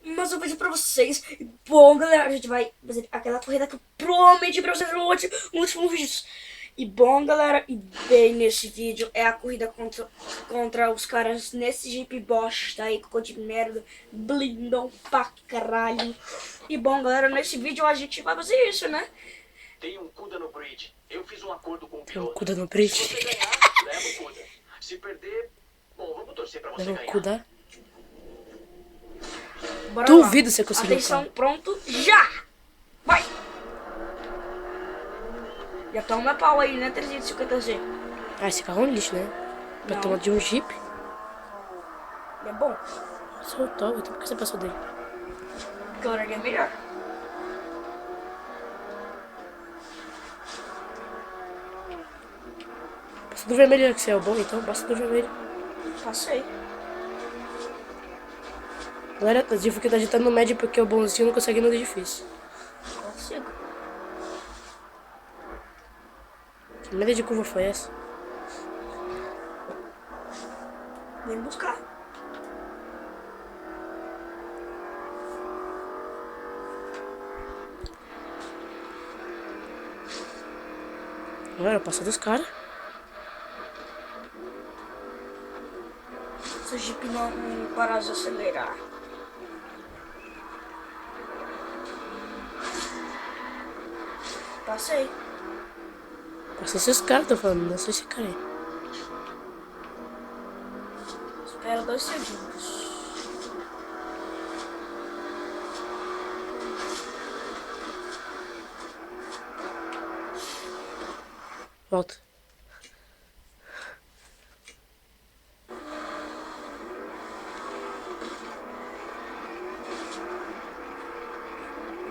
Mas eu vou dizer pra vocês. Bom, galera, a gente vai fazer aquela corrida que eu prometi pra vocês no último vídeo. E bom, galera, e bem nesse vídeo é a corrida contra os caras nesse Jeep bosta aí, cocô de merda, blindão pra caralho. E bom, galera, nesse vídeo a gente vai fazer isso, né? Tem um Cuda no bridge. Eu fiz um acordo com o Tem um piloto. Cuda no bridge. Se você ganhar, leva o Cuda. Se perder, bom, vamos torcer pra você Leva o ganhar. Cuda. Bora Duvido lá. você conseguir. Atenção, pronto, já! Vai! Já toma pau aí, né, 350Z? Ah, esse carro é um lixo, né? Pra Não. tomar de um Jeep. É bom. Soltou, então por que você passou dele? Porque o horário é melhor. Passa do vermelho, que você é o bom, então passa do vermelho. Passei. Galera, a dificuldade tá no médio porque o bonzinho não consegue no difícil. Consigo. Que merda de curva foi essa? Vem buscar. Galera, passa dos caras. Se o Jeep não parar de acelerar. Passei. Passa esses caras, tô falando, não sei esse cara aí. Espera 2 segundos. Volta.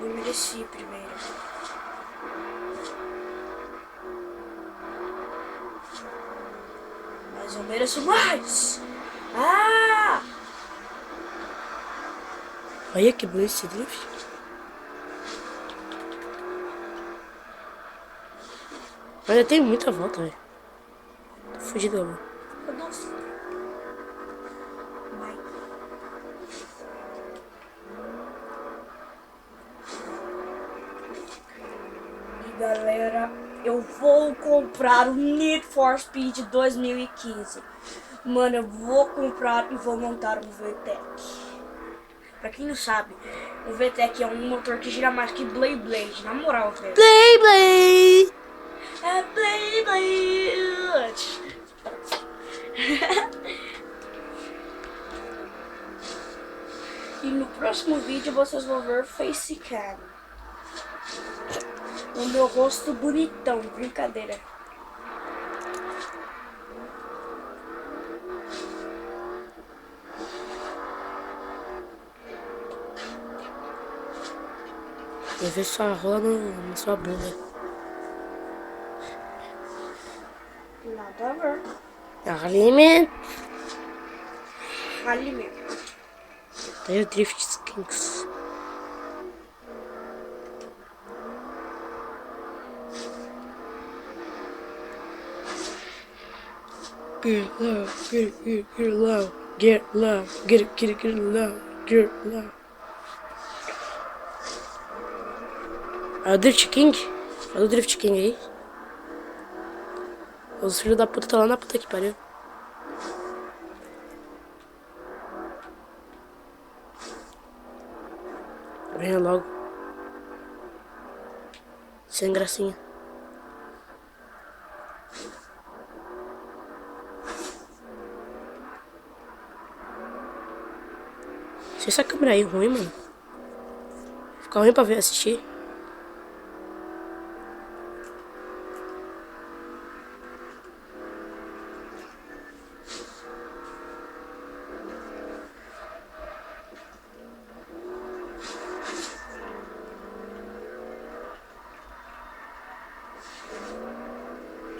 Eu mereci primeiro. Mas eu mereço mais! Ah! Olha que bonito esse drift. Ainda tem muita volta, velho. Tô fugido agora. Nossa. Vai. E galera, eu vou comprar o Need for Speed 2015. Mano, eu vou comprar e vou montar um VTEC. Pra quem não sabe, o VTEC é um motor que gira mais que Blade. Na moral, velho. Blade! É Blade! E no próximo vídeo vocês vão ver facecam. O meu rosto bonitão, brincadeira. Eu vejo sua rola na sua bunda. Nada a ver. Alimento. Alimento. Tem o Drift Skinks. Get low, get low, get low, get low, get low. É o Drift King? Olha o Drift King aí. Os filhos da puta tá lá na puta que pariu. Venha logo. Sem gracinha. Se essa câmera aí é ruim, mano. Fica ruim pra ver assistir.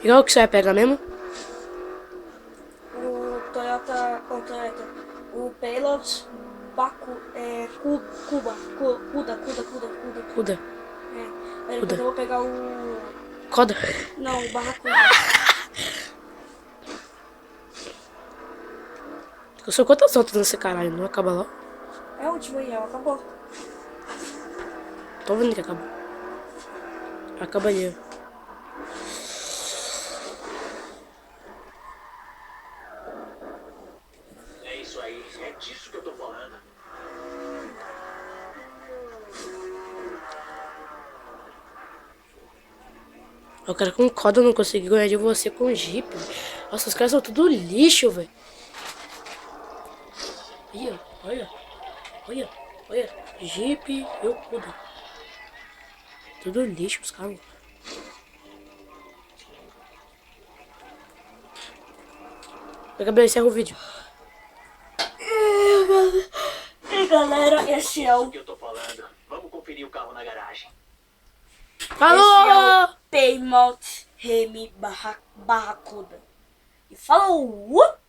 Igual o que você vai pegar mesmo? O Toyota, o Pilot Baku, Cuda. Cuda. É, aí Cuda. depois eu vou pegar o... Coda. Não, o Barracuda. Eu sou quantas voltas nesse caralho? Não acaba lá. É a última aí, ó. Acabou. Tô vendo que acabou. Acaba ali. É isso aí, é disso que eu tô falando. O cara com corda não conseguiu ganhar de você com Jeep. Nossa, os caras são tudo lixo, velho. Olha, olha, olha, olha. Jeep, eu cuido. Tudo lixo, os caras. Gabriel, encerra o vídeo. E galera, esse é O o que eu tô falando? Vamos conferir o carro na garagem. Alô! Paymount Remy Barracuda. E falou!